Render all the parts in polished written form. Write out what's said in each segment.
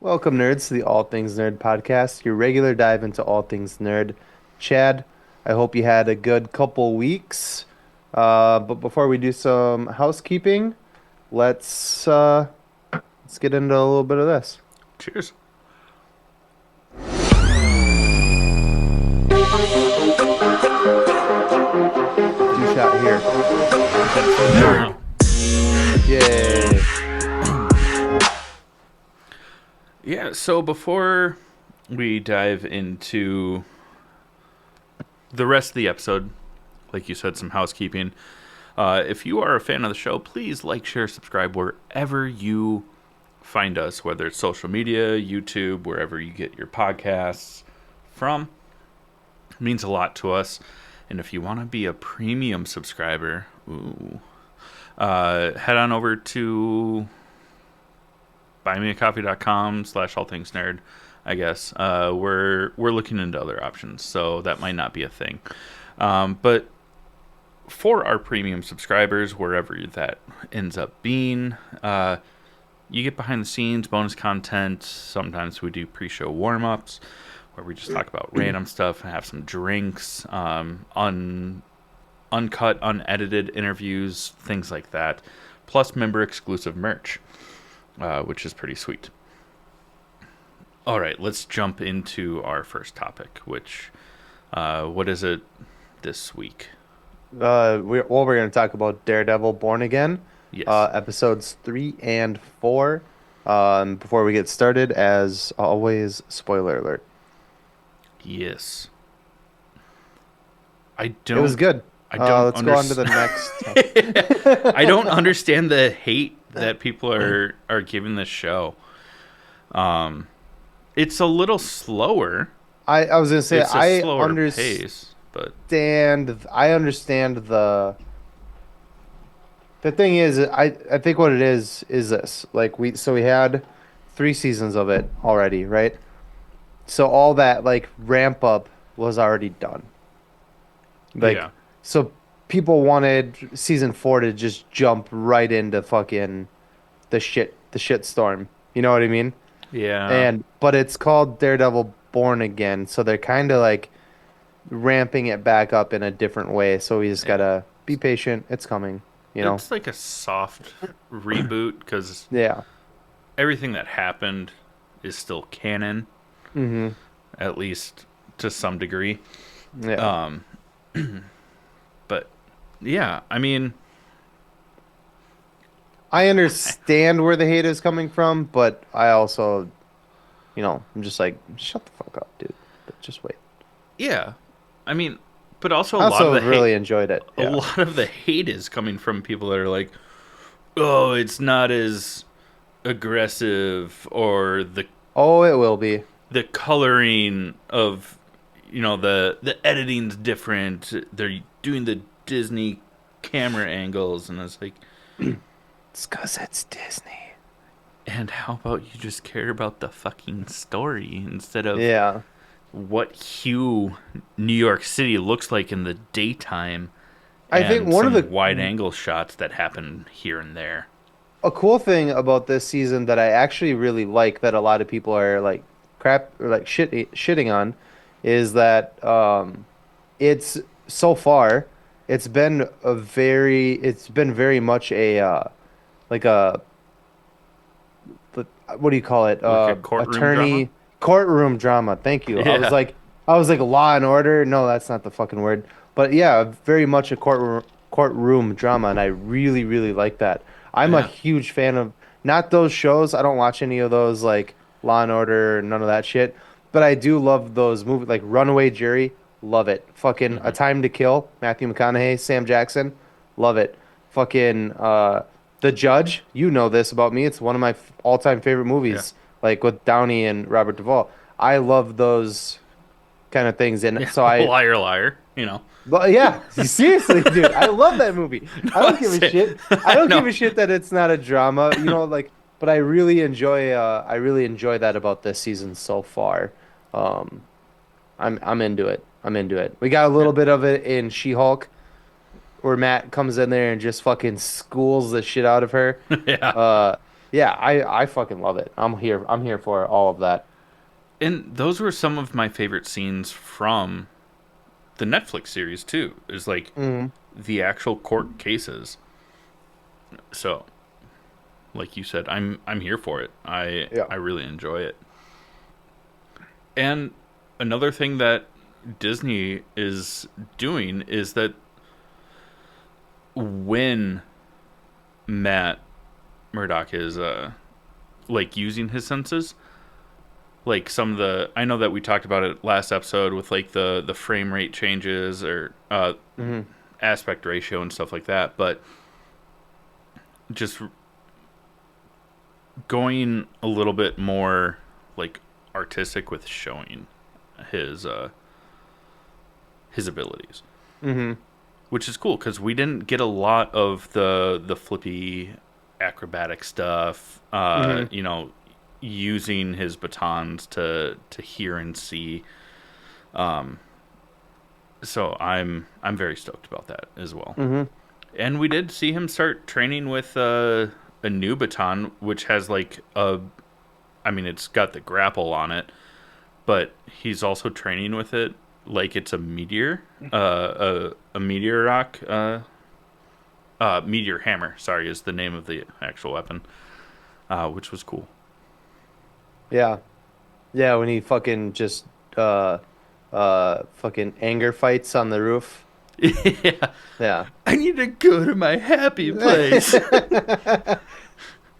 Welcome, nerds, to the All Things Nerd podcast, your regular dive into all things nerd. Chad, I hope you had a good couple weeks. But before we do some housekeeping, let's uh, let's get into a little bit of this. Cheers. Two shot here. Yay! Yeah, so before we dive into the rest of the episode, like you said, some housekeeping. If you are a fan of the show, please like, share, subscribe wherever you find us, whether it's social media, YouTube, wherever you get your podcasts from. It means a lot to us. And if you want to be a premium subscriber, head on over to buymeacoffee.com/allthingsnerd, I guess. We're looking into other options, so that might not be a thing. But for our premium subscribers, wherever that ends up being, you get behind the scenes, bonus content. Sometimes we do pre-show warm-ups where we just talk about random stuff and have some drinks, uncut, unedited interviews, things like that. Plus member-exclusive merch, which is pretty sweet. All right, let's jump into our first topic, which, what is it this week? We're going to talk about Daredevil Born Again, Yes. episodes 3 and 4. Before we get started, as always, spoiler alert. Yes. I don't. It was good. I don't. Let's go on to the next. I don't understand the hate that people are giving this show. It's a little slower. I was gonna say It's a I slower pace, but understand the thing is I think what it is this, like we had 3 seasons of it already, right? So all that like ramp up was already done. Like, yeah, so people wanted season 4 to just jump right into fucking the shit storm. You know what I mean? yeah. But it's called Daredevil Born Again, so they're kind of like ramping it back up in a different way. So we just gotta be patient. It's coming, you know. It's like a soft reboot because Yeah. everything that happened is still canon, at least to some degree. Yeah. But yeah, I mean, I understand where the hate is coming from, but I also, I'm just like, shut the fuck up, dude. Just wait. yeah, I mean, but also I a lot of also the really hate, enjoyed it. a Yeah. lot of the hate is coming from people that are like, oh, it's not as aggressive, or Oh, it will be. the coloring of, the editing's different. They're doing the Disney camera angles, and it's like, It's because it's Disney. and how about you just care about the fucking story instead of Yeah. what hue New York City looks like in the daytime? I think one of the wide angle shots that happen here and there. a cool thing about this season that I actually really like, that a lot of people are like shitting on, is that it's so far it's been very much a like a what do you call it, Like a courtroom drama? courtroom drama. Thank you. Yeah. I was like Law and Order. No, that's not the fucking word. But yeah, very much a courtroom drama, and I really really like that. I'm a Yeah. huge fan of not those shows. I don't watch any of those like Law and Order, none of that shit. But I do love those movies like Runaway Jury. Love it. Fucking A Time to Kill. Matthew McConaughey, Sam Jackson. Love it. Fucking The Judge. You know this about me. It's one of my all-time favorite movies. Like with Downey and Robert Duvall. I love those kind of things, and so I. Liar, liar. But yeah, seriously, dude, I love that movie. I don't give a shit. I don't No. give a shit that it's not a drama, like. But I really enjoy. I really enjoy that about this season so far. I'm into it. I'm into it. We got a little bit of it in She-Hulk, where Matt comes in there and just fucking schools the shit out of her. Yeah. Yeah, I fucking love it. I'm here for all of that. And those were some of my favorite scenes from the Netflix series too. Is like Mm, the actual court cases. So, like you said, I'm here for it. yeah. I really enjoy it. And another thing that Disney is doing is that when Matt Murdock is like using his senses, like some of the, I know that we talked about it last episode with like the frame rate changes or Hmm. aspect ratio and stuff like that, but just going a little bit more like artistic with showing his his abilities, Hmm. which is cool because we didn't get a lot of the flippy acrobatic stuff. Hmm. You know, using his batons to hear and see. So I'm very stoked about that as well. Hmm. And we did see him start training with a new baton, which has like a, I mean, it's got the grapple on it, but he's also training with it like it's a meteor, a meteor rock, meteor hammer. Sorry, is the name of the actual weapon, which was cool. Yeah. Yeah, when he fucking just uh fucking anger fights on the roof. Yeah, Yeah. I need to go to my happy place. Dun,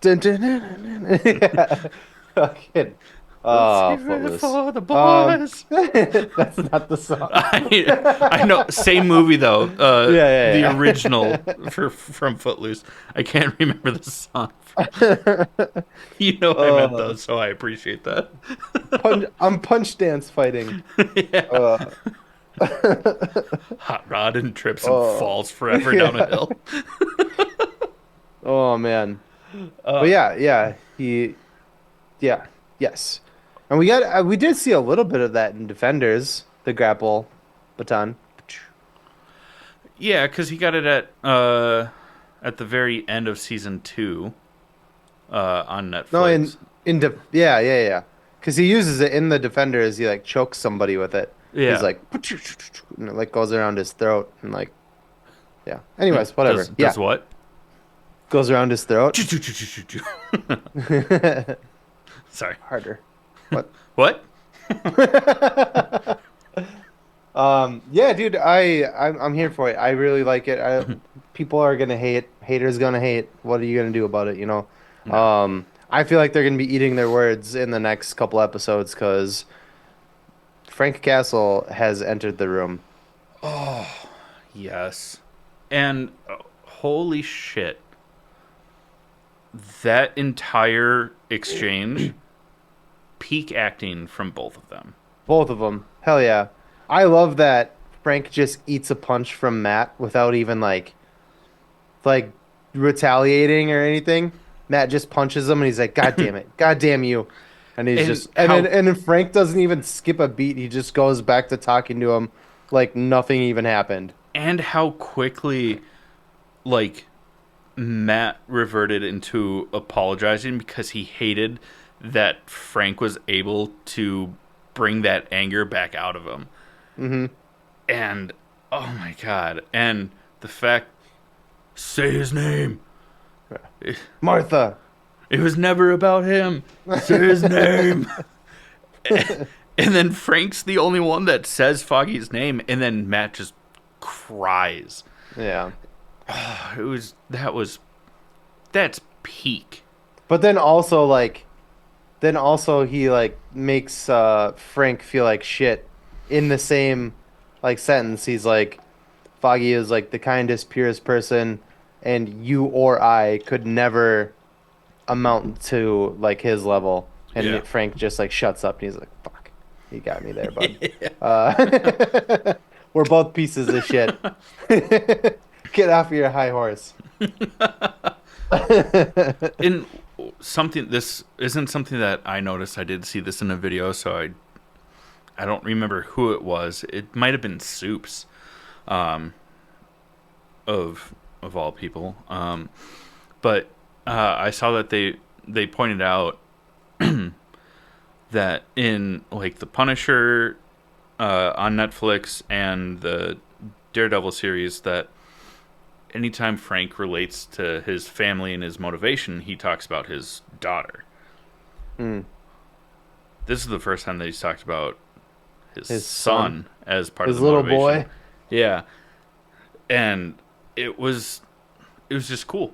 dun, dun, dun, dun. Yeah. Fucking Let's oh, hear it Footloose. for the boys. That's not the song. I know, same movie though. The Yeah, original from Footloose. I can't remember the song. yeah, You know what I meant though, yeah. so I appreciate that. I'm punch dance fighting. Yeah. Uh, Hot rod and trips and oh, falls forever down a yeah. hill. Oh man. But Uh, yeah, yeah, yes. And we did see a little bit of that in Defenders, the grapple baton. yeah, because he got it at the very end of season 2 on No, Netflix. yeah. Because he uses it in the Defenders. He like chokes somebody with it. He's Yeah. like, and it like goes around his throat and like, yeah. Anyways, whatever. Does Yeah, what? goes around his throat. Sorry. Harder. What? What? Yeah, dude, I'm here for it. I really like it. People are gonna hate. Haters gonna hate. What are you gonna do about it? You know. No. I feel like they're gonna be eating their words in the next couple episodes because Frank Castle has entered the room. Yes. And holy shit. That entire exchange, peak acting from both of them. Both of them. Hell yeah. I love that Frank just eats a punch from Matt without even like retaliating or anything. Matt just punches him and he's like, "God damn it. God damn you." And he's And just how and then Frank doesn't even skip a beat. He just goes back to talking to him like nothing even happened. how quickly like Matt reverted into apologizing because he hated that Frank was able to bring that anger back out of him. Hmm. And oh my god. And the fact, say his name. It, Martha. it was never about him. Say his name. And then Frank's the only one that says Foggy's name, and then Matt just cries. Yeah. It was that's peak. But then also he like makes Frank feel like shit in the same like sentence. He's like Foggy is like the kindest, purest person and you or I could never amount to like his level. Yeah. And Frank just like shuts up and he's like, "Fuck. You got me there, bud." Yeah. We're both pieces of shit. Get off your high horse. In something, this isn't something that I noticed. I did see this in a video, so I don't remember who it was. It might have been Soups, um, of all people. But I saw that they pointed out that in like the Punisher on Netflix and the Daredevil series, that anytime Frank relates to his family and his motivation, he talks about his daughter. Mm. This is the first time that he's talked about his Son. son as part of His the little motivation. boy. Yeah, and it was just cool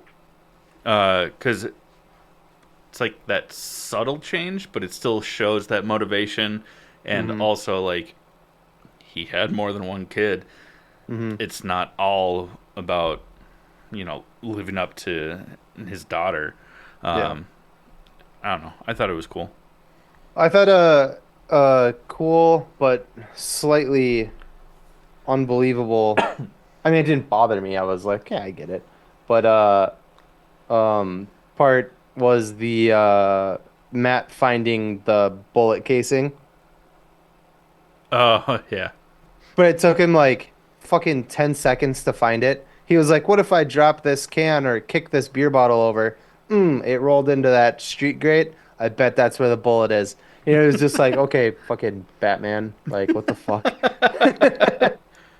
because it's like that subtle change, but it still shows that motivation, and Mm-hmm. also like he had more than one kid. Mm-hmm. It's not all about living up to his daughter. Yeah. Um, I don't know. I thought it was cool. I thought cool but slightly unbelievable. I mean, it didn't bother me. I was like, yeah, I get it. But part was the Matt finding the bullet casing. Oh yeah, But it took him like fucking 10 seconds to find it. He was like, what if I drop this can or kick this beer bottle over? It rolled into that street grate. I bet that's where the bullet is. You know, it was just like, okay, fucking Batman. Like, what the fuck?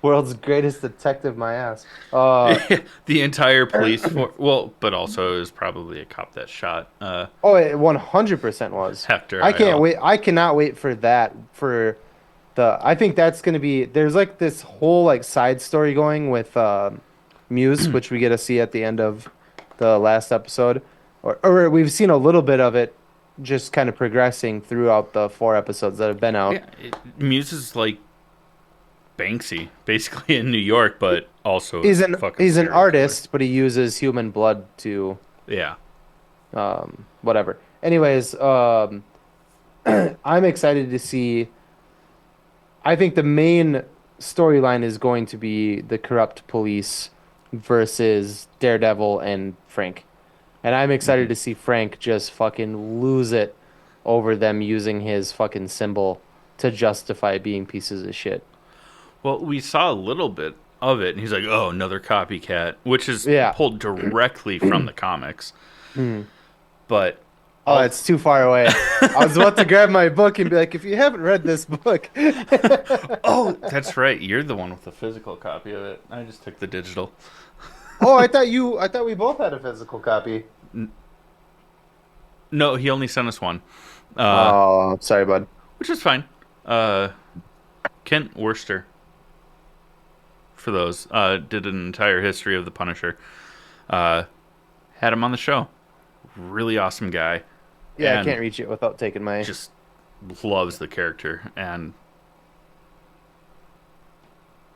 World's greatest detective, my ass. the entire police for but also it was probably a cop that shot Oh, it 100% was. Hector I can't Ayala. wait. I cannot wait for that. I think that's gonna be. There's like this whole like side story going with Muse, which we get to see at the end of the last episode, or we've seen a little bit of it, just kind of progressing throughout the 4 episodes that have been out. Yeah, Muse is like Banksy, basically in New York, but also He's a an fucking he's an serial killer. artist, but he uses human blood to Yeah. whatever. Anyways, I'm excited to see. I think the main storyline is going to be the corrupt police versus Daredevil and Frank. And I'm excited Hmm. to see Frank just fucking lose it over them using his fucking symbol to justify being pieces of shit. Well, we saw a little bit of it, and he's like, "Oh, another copycat," which is Yeah. pulled directly from the comics. Hmm. But Oh, all, it's too far away. I was about to grab my book and be like, if you haven't read this book. oh, that's right, you're the one with the physical copy of it. I just took the digital. Oh, I thought we both had a physical copy. No, he only sent us one, Oh, sorry, bud. which is fine. Uh, Kent Worcester, for those, did an entire history of the Punisher. Uh, had him on the show. Really awesome guy. Yeah, I And can't reach it without taking my. just loves the character and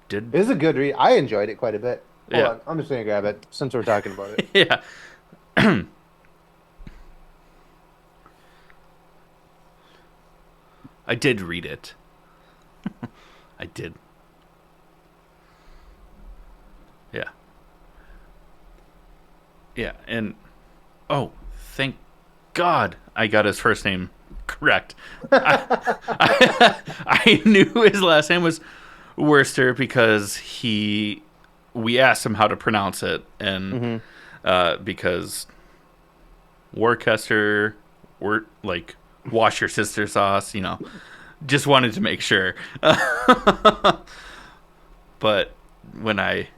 did It was a good read. I enjoyed it quite a bit. Hold yeah on, I'm just gonna grab it since we're talking about it. yeah I did read it. I did. Yeah. Yeah, and oh, thank God I got his first name correct. I knew his last name was Worcester because we asked him how to pronounce it, and Hmm. because Worcester, like wash your sister sauce, just wanted to make sure. But when I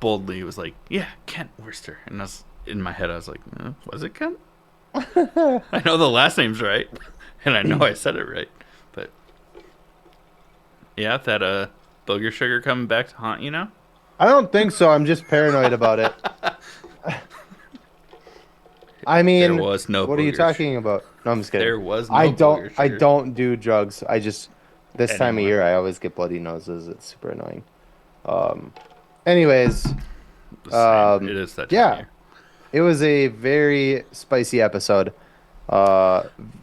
boldly was like, "Yeah, Kent Worcester," and I was in my head, I was like, "Was it Kent?" I know the last name's right, and I know I said it right, but yeah, that booger sugar coming back to haunt you now. I don't think so. I'm just paranoid about it. I There mean, was no what are you booger talking about? No, I'm just kidding. There was no booger I sugar. don't do drugs. I just this time of Anymore. year I always get bloody noses. It's super annoying. Um, anyways, The same. It um, is that time of yeah, year. it was a very spicy episode.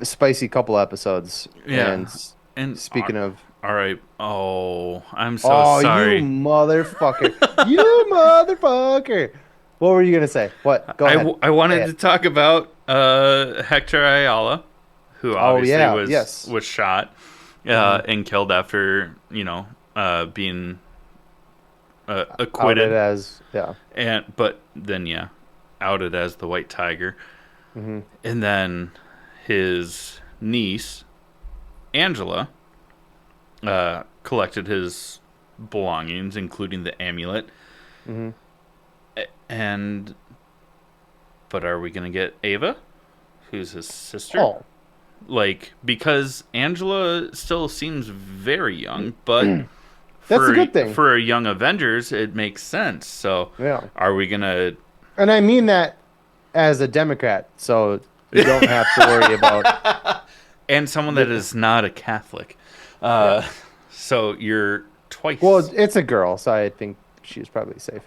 Spicy couple episodes. And Yeah, and speaking of, all right. Oh, I'm so oh, you sorry. motherfucker, you motherfucker. What were you gonna say? What? Go ahead. I Say wanted to it. talk about Hector Ayala, who Oh obviously yeah, was yes. was shot Mhm. and killed after being Outed acquitted, as yeah. but then outed as the White Tiger. Mm-hmm. And then his niece, Angela, collected his belongings, including the amulet. Mm-hmm. And but are we gonna get Ava, who's his sister? Oh, Like, because Angela still seems very young, but that's a for good thing. for a young Avengers, it makes sense. So, Yeah. are we gonna? And I mean that as a Democrat, so you don't have to worry about And someone that the. is not a Catholic. Yeah. Uh, so you're Well, twice. it's a girl, so I think she's probably safe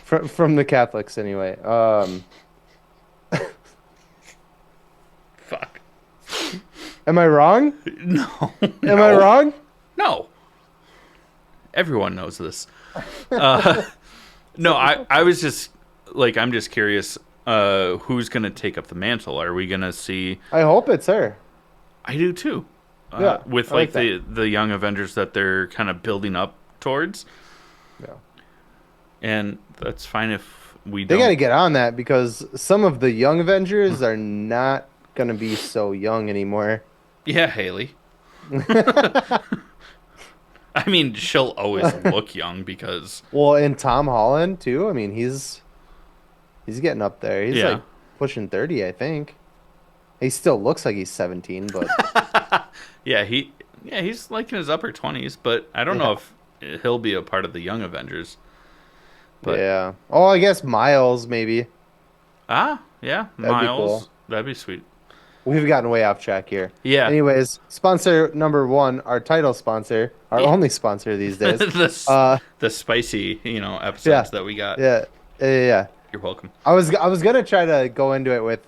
from the Catholics anyway. Fuck. Am I wrong? No, Am I no, wrong? no. Everyone knows this. Uh, no, I was just like, I'm just curious. Who's gonna take up the mantle? Are we gonna see? I hope it's her. I do too. Yeah, With I like like that. the young Avengers that they're kind of building up towards, Yeah. and that's fine if we They got to don't. get on that because some of the young Avengers are not going to be so young anymore. Yeah, Haley. I mean, she'll always look young because Well, and Tom Holland too. I mean, he's getting up there. He's yeah, like pushing 30, I think. He still looks like he's 17, but yeah he's like in his upper 20s, but I don't know yeah. if he'll be a part of the young Avengers. But Yeah. Oh, I guess Miles maybe. yeah, That'd be cool. Miles, that'd be sweet. We've gotten way off track here. Yeah, Anyways, sponsor number one, our title sponsor, our yeah. only sponsor these days. the Uh, the spicy yeah, episodes that we got. yeah, yeah. You're welcome. I was gonna try to go into it with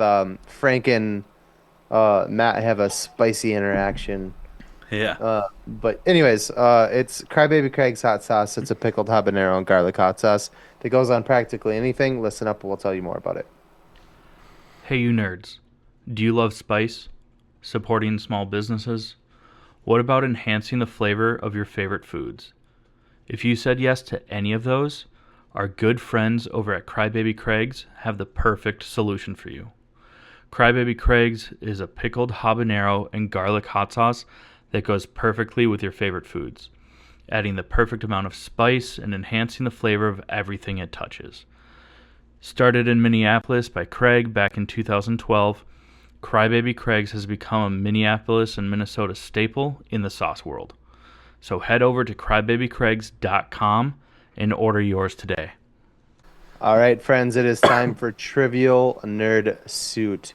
Frank and Matt have a spicy interaction. Yeah. But anyways, it's Crybaby Craig's hot sauce. It's a pickled habanero and garlic hot sauce that goes on practically anything. Listen up, and we'll tell you more about it. Hey, you nerds. Do you love spice? Supporting small businesses? What about enhancing the flavor of your favorite foods? If you said yes to any of those, our good friends over at Crybaby Craig's have the perfect solution for you. Crybaby Craig's is a pickled habanero and garlic hot sauce that goes perfectly with your favorite foods, adding the perfect amount of spice and enhancing the flavor of everything it touches. Started in Minneapolis by Craig back in 2012, Crybaby Craig's has become a Minneapolis and Minnesota staple in the sauce world. So head over to crybabycraigs.com and order yours today. All right, friends, it is time for Trivial Nerd Suit.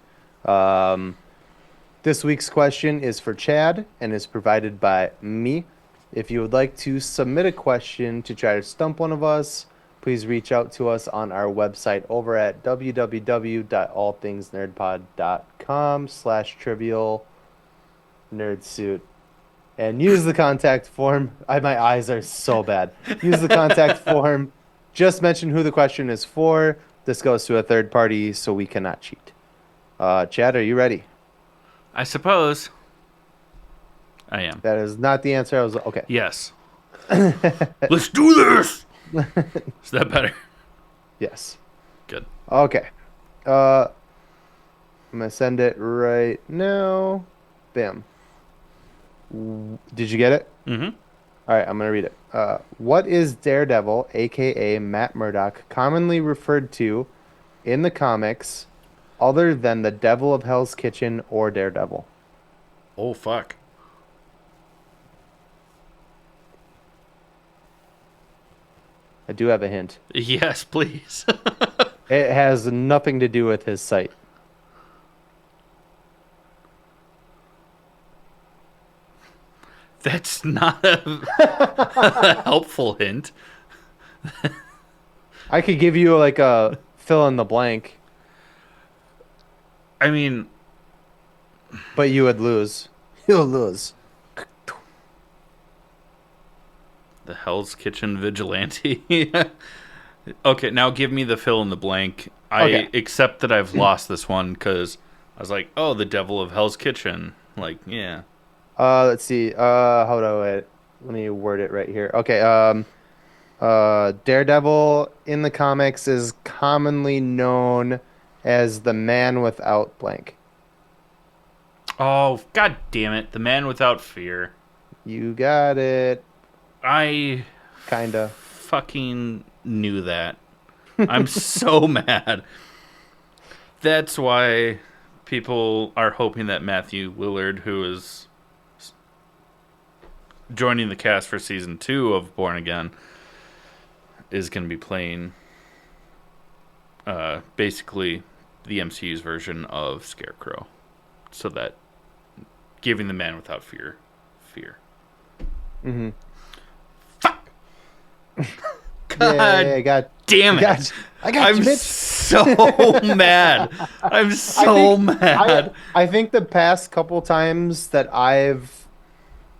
This week's question is for Chad and is provided by me. If you would like to submit a question to try to stump one of us, please reach out to us on our website over at www.allthingsnerdpod.com/trivial nerdsuit and use the contact form. My eyes are so bad. Use the contact form. Just mention who the question is for. This goes to a third party, so we cannot cheat. Chad, are you ready? I suppose I am. That is not the answer. I was okay. Yes. Let's do this. Is that better? Yes. Good. Okay. I'm gonna send it right now. Bam. Did you get it? Mm-hmm. All right, I'm gonna read it. What is Daredevil, aka Matt Murdock, commonly referred to in the comics, other than the Devil of Hell's Kitchen or Daredevil? Oh fuck. I do have a hint. Yes, please. It has nothing to do with his site. That's not a helpful hint. I could give you like a fill in the blank, I mean, but you would lose. You'll lose. the Hell's Kitchen vigilante. Okay, now give me the fill in the blank. I Okay. accept that I've lost this one because I was like, oh, the Devil of Hell's Kitchen. Like, yeah. Let's see. How do I? Let me word it right here. Okay. Daredevil in the comics is commonly known as the man without blank. Oh, god damn it. The Man Without Fear. You got it. I Kinda. fucking knew that. I'm so mad. That's why people are hoping that Matthew Lillard, who is joining the cast for season 2 of Born Again, is going to be playing basically the MCU's version of Scarecrow. So that giving the Man Without Fear. Mm-hmm. Fuck! Yeah, I got. Damn it! I got I'm you, bitch. so mad. I'm so mad. I think the past couple times that I've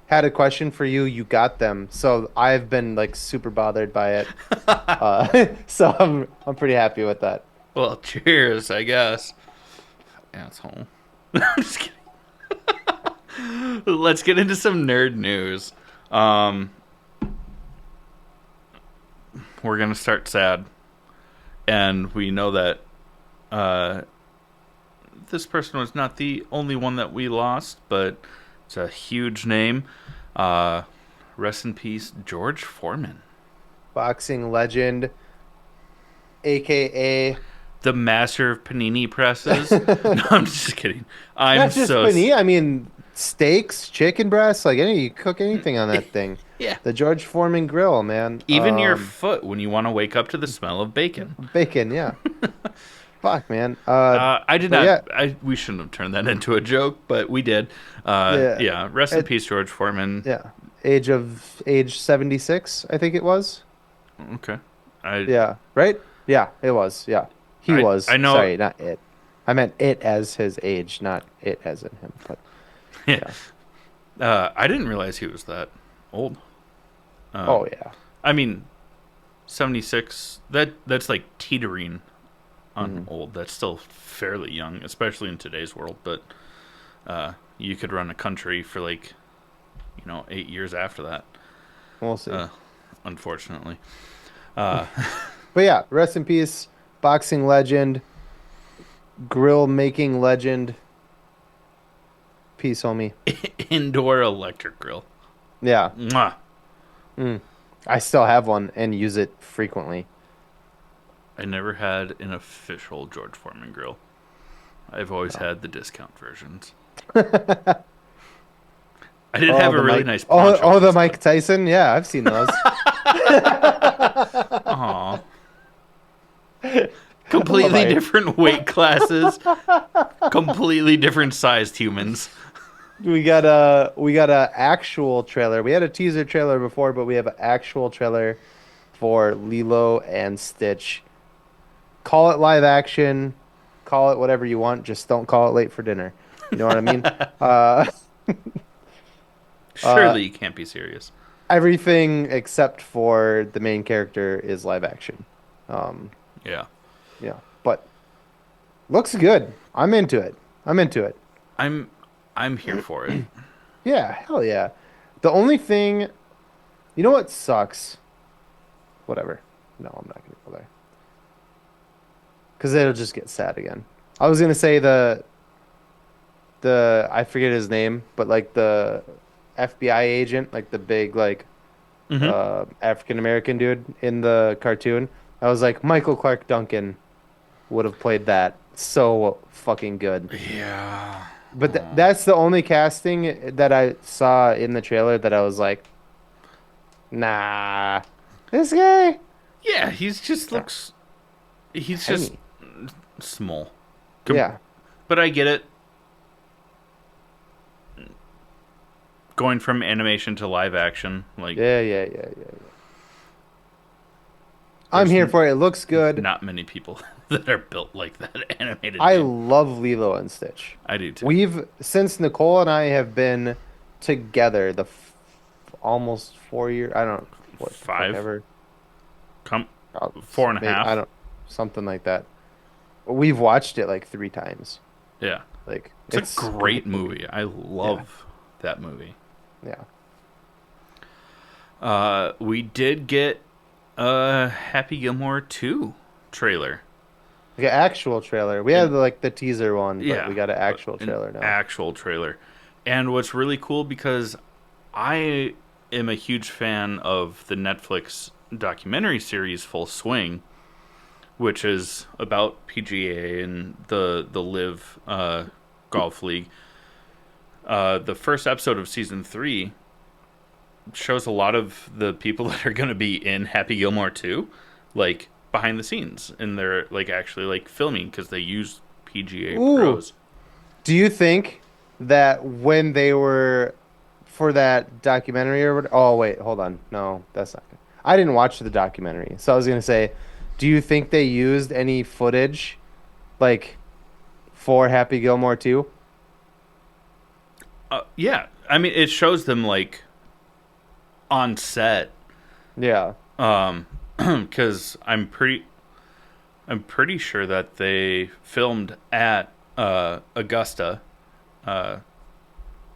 had a question for you, you got them. So I've been like super bothered by it. So I'm pretty happy with that. Well, cheers, I guess. Asshole. I'm just kidding. Let's get into some nerd news. We're gonna start sad, and we know that this person was not the only one that we lost, but it's a huge name. Rest in peace, George Foreman, Boxing legend, aka the master of panini presses. No, I'm just kidding. I'm not just so panini. I mean, steaks, chicken breasts, like you cook anything on that thing. yeah. The George Foreman grill, man. Even your foot when you want to wake up to the smell of bacon. Bacon, yeah. Fuck, man. I did but not. yeah. We shouldn't have turned that into a joke, but we did. Yeah. Rest in peace, George Foreman. Yeah. Age 76, I think it was. Okay. Yeah. Right? Yeah, it was. Yeah. He was. I know. Sorry, not it. I meant it as his age, not it as in him. But yeah. I didn't realize he was that old. Oh yeah. I mean, 76. That's like teetering on old. That's still fairly young, especially in today's world. But you could run a country for 8 years after that. We'll see. Unfortunately. But yeah, rest in peace, boxing legend, grill making legend. Peace, homie. Indoor electric grill. Yeah. Mwah. I still have one and use it frequently. I never had an official George Foreman grill. I've always had the discount versions. I did have a really nice poncho. Oh, the Mike Tyson? Yeah, I've seen those. Aw. Completely different weight classes. Completely different sized humans. We got a actual trailer. We had a teaser trailer before, but we have an actual trailer for Lilo and Stitch. Call it live action, call it whatever you want, just don't call it late for dinner. You know what I mean? Surely you can't be serious. Everything except for the main character is live action. Yeah. Yeah, but looks good. I'm into it. I'm here for it. Yeah, hell yeah. The only thing, you know what sucks? Whatever. No, I'm not gonna go there. Because it'll just get sad again. I was gonna say the I forget his name, but like the FBI agent, like the big African American dude in the cartoon. I was like, Michael Clark Duncan would have played that so fucking good. Yeah. But that's the only casting that I saw in the trailer that I was like, nah, this guy. Yeah, he's just small. Yeah. But I get it. Going from animation to live action, Yeah. I'm here for it. It looks good. Not many people that are built like that animated. I love Lilo and Stitch. I do too. Since Nicole and I have been together almost 4 years. I don't know what 5. whatever. 4.5. I don't something like that. We've watched it like 3 times. Yeah, Like it's a great movie. I love that movie. Yeah. We did get a Happy Gilmore 2 trailer. Like an actual trailer. We had And like the teaser one, but yeah, we got an actual an trailer now. actual trailer. And what's really cool because I am a huge fan of the Netflix documentary series Full Swing, which is about PGA and the Live Golf League. The first episode of season 3 shows a lot of the people that are going to be in Happy Gilmore 2, like behind the scenes, and they're like actually like filming because they use PGA Ooh, pros. do you think that when they were for that documentary or what? Oh, wait, hold on. No, that's not good. I didn't watch the documentary. So I was gonna say, do you think they used any footage like for Happy Gilmore 2? Yeah, I mean it shows them like on set, Yeah. because I'm pretty sure that they filmed at Augusta, uh,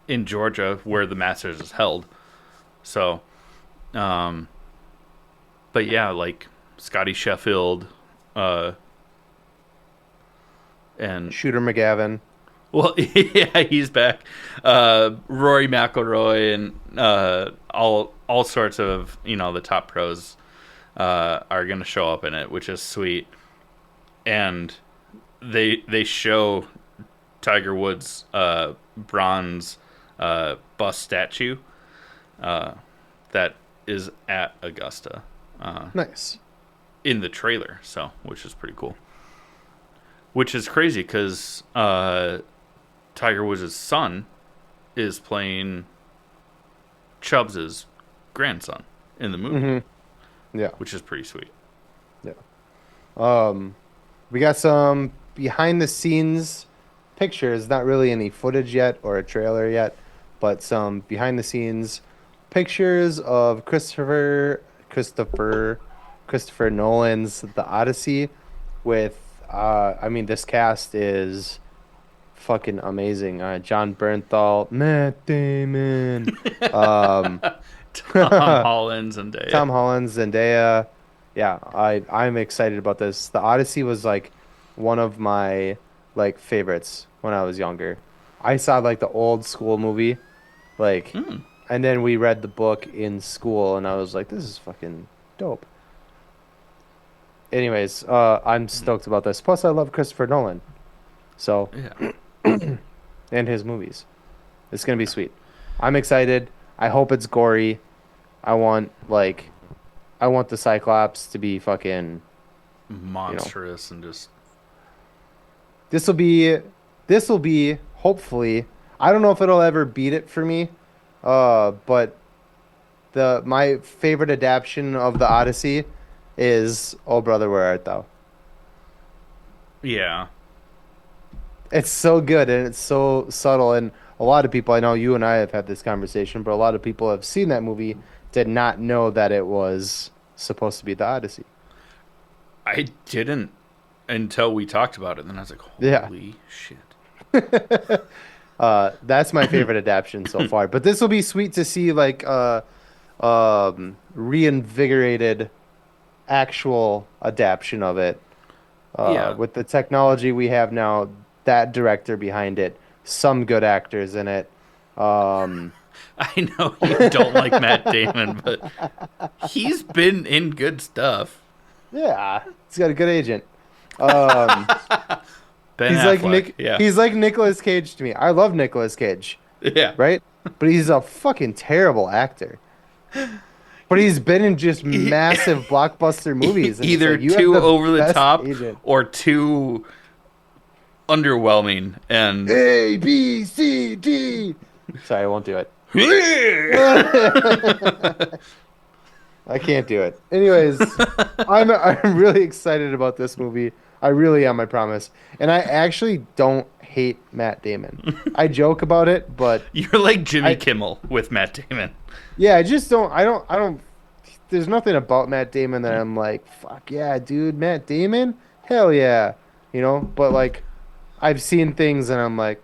in Georgia, where the Masters is held. So, um, but yeah, like Scotty Sheffield, uh, and Shooter McGavin. well, yeah, he's back. Rory McIlroy and all sorts of the top pros are going to show up in it, which is sweet. And they show Tiger Woods' bronze bust statue that is at Augusta Nice. in the trailer, so which is pretty cool. Which is crazy because Tiger Woods' son is playing Chubbs' grandson in the movie, Yeah. which is pretty sweet. Yeah. We got some behind the scenes pictures, not really any footage yet or a trailer yet, but some behind the scenes pictures of Christopher Nolan's The Odyssey with I mean this cast is fucking amazing. John Bernthal, Matt Damon, um Tom Holland and Tom Holland, Zendaya. Yeah, I'm excited about this. The Odyssey was like one of my like favorites when I was younger. I saw like the old school movie, like, and then we read the book in school, and I was like, this is fucking dope. Anyways, I'm stoked about this. Plus, I love Christopher Nolan, so yeah. and his movies. It's gonna be sweet. I'm excited. I hope it's gory. I want like I want the Cyclops to be fucking, Monstrous and just this will be hopefully, I don't know if it'll ever beat it for me. But the my favorite adaptation of the Odyssey is Oh Brother Where Art Thou? yeah. It's so good and it's so subtle, and a lot of people, I know you and I have had this conversation, but a lot of people have seen that movie did not know that it was supposed to be the Odyssey. I didn't until we talked about it, and then I was like, Yeah. holy shit. That's my favorite adaptation so far. But this will be sweet to see like reinvigorated actual adaptation of it. Yeah. With the technology we have now, that director behind it, some good actors in it. I know you don't like Matt Damon, but he's been in good stuff. Yeah, he's got a good agent. Um, Ben he's Affleck, like Nick. yeah. He's like Nicolas Cage to me. I love Nicolas Cage, Yeah. right? But he's a fucking terrible actor. But he's been in just massive blockbuster movies. And it's Either like, you have too the over the best top agent. or too underwhelming. And A B C D. Sorry, I won't do it. I can't do it. Anyways, I'm really excited about this movie. I really am, I promise. And I actually don't hate Matt Damon. I joke about it, but you're like Jimmy I- Kimmel with Matt Damon. yeah, I just don't. I don't. There's nothing about Matt Damon that I'm like, fuck yeah, dude, Matt Damon, hell yeah, But like, I've seen things and I'm like,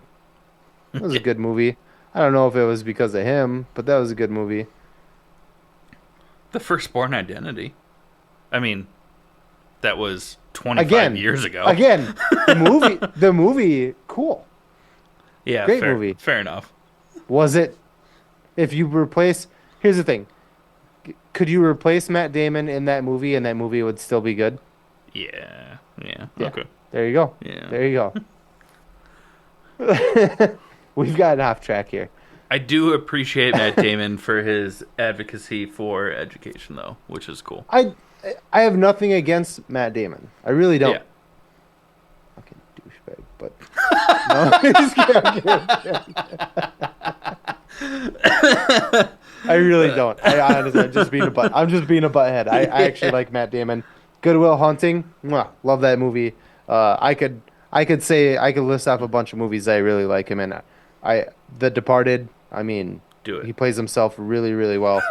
that was a good movie. I don't know if it was because of him, but that was a good movie. The First Born Identity. I mean, that was 25 Again, years ago. Again, the movie, cool. Yeah, Great movie. Fair enough. Was it? If you replace, here's the thing: could you replace Matt Damon in that movie, and that movie would still be good? Yeah. Yeah. Okay. There you go. Yeah. There you go. We've gotten off track here. I do appreciate Matt Damon for his advocacy for education, though, which is cool. I have nothing against Matt Damon. I really don't. Yeah. Fucking douchebag, but no, I really don't. I honestly, I'm just being a butthead. I actually like Matt Damon. Good Will Hunting, mwah, love that movie. I could list off a bunch of movies I really like him in. The Departed. I mean, Do it. He plays himself really, really well.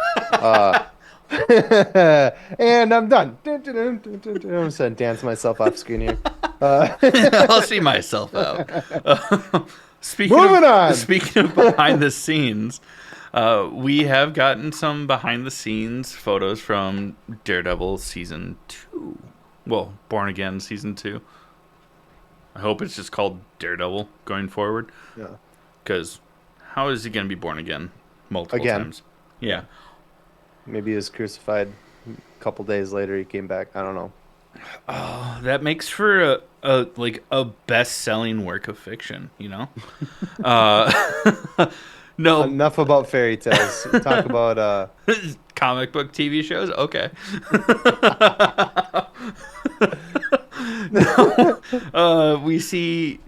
And I'm done. I'm just gonna dance myself off screen here. I'll see myself out. Moving on. Speaking of behind the scenes, we have gotten some behind the scenes photos from Daredevil season 2. Well, Born Again season 2. I hope it's just called Daredevil going forward. Yeah. Because how is he going to be born again multiple Again. times? Yeah. Maybe he was crucified a couple days later. He came back. I don't know. Oh, that makes for a best-selling work of fiction, you know? No. Enough about fairy tales. Talk about Comic book TV shows? Okay. We see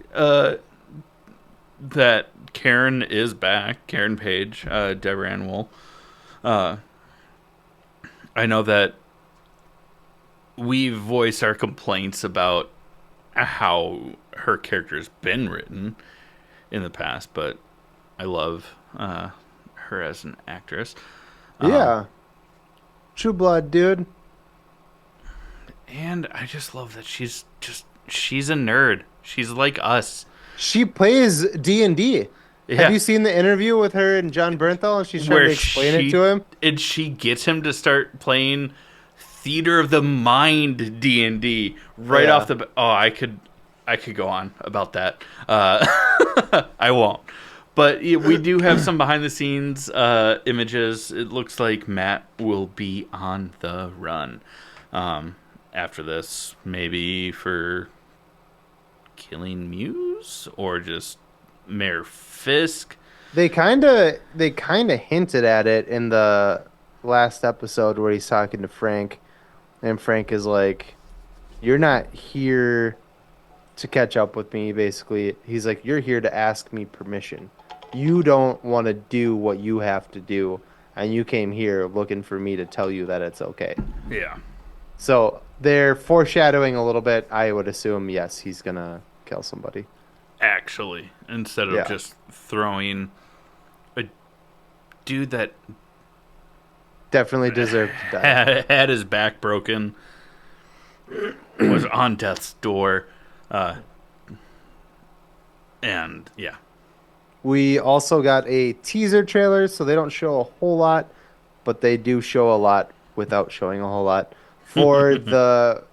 that Karen is back. Karen Page, Deborah Ann Wool. I know that we voice our complaints about how her character's been written in the past, but I love her as an actress. yeah, True Blood, dude. And I just love that she's a nerd. She's like us. She plays D&D. Yeah. Have you seen the interview with her and John Bernthal? And she's trying to explain it to him. And she gets him to start playing Theater of the Mind D&D right off the. Oh, I could go on about that. I won't. But we do have some behind the scenes images. It looks like Matt will be on the run after this, maybe for killing Muse or just Mayor Fisk. They kind of hinted at it in the last episode where he's talking to Frank, and Frank is like, "You're not here to catch up with me." Basically, he's like, "You're here to ask me permission. You don't want to do what you have to do, and you came here looking for me to tell you that it's okay." Yeah. So they're foreshadowing a little bit. I would assume, yes, he's gonna kill somebody. Actually, instead of just throwing a dude that Definitely deserved to die. had his back broken, was on death's door, and yeah. We also got a teaser trailer, so they don't show a whole lot, but they do show a lot without showing a whole lot. For the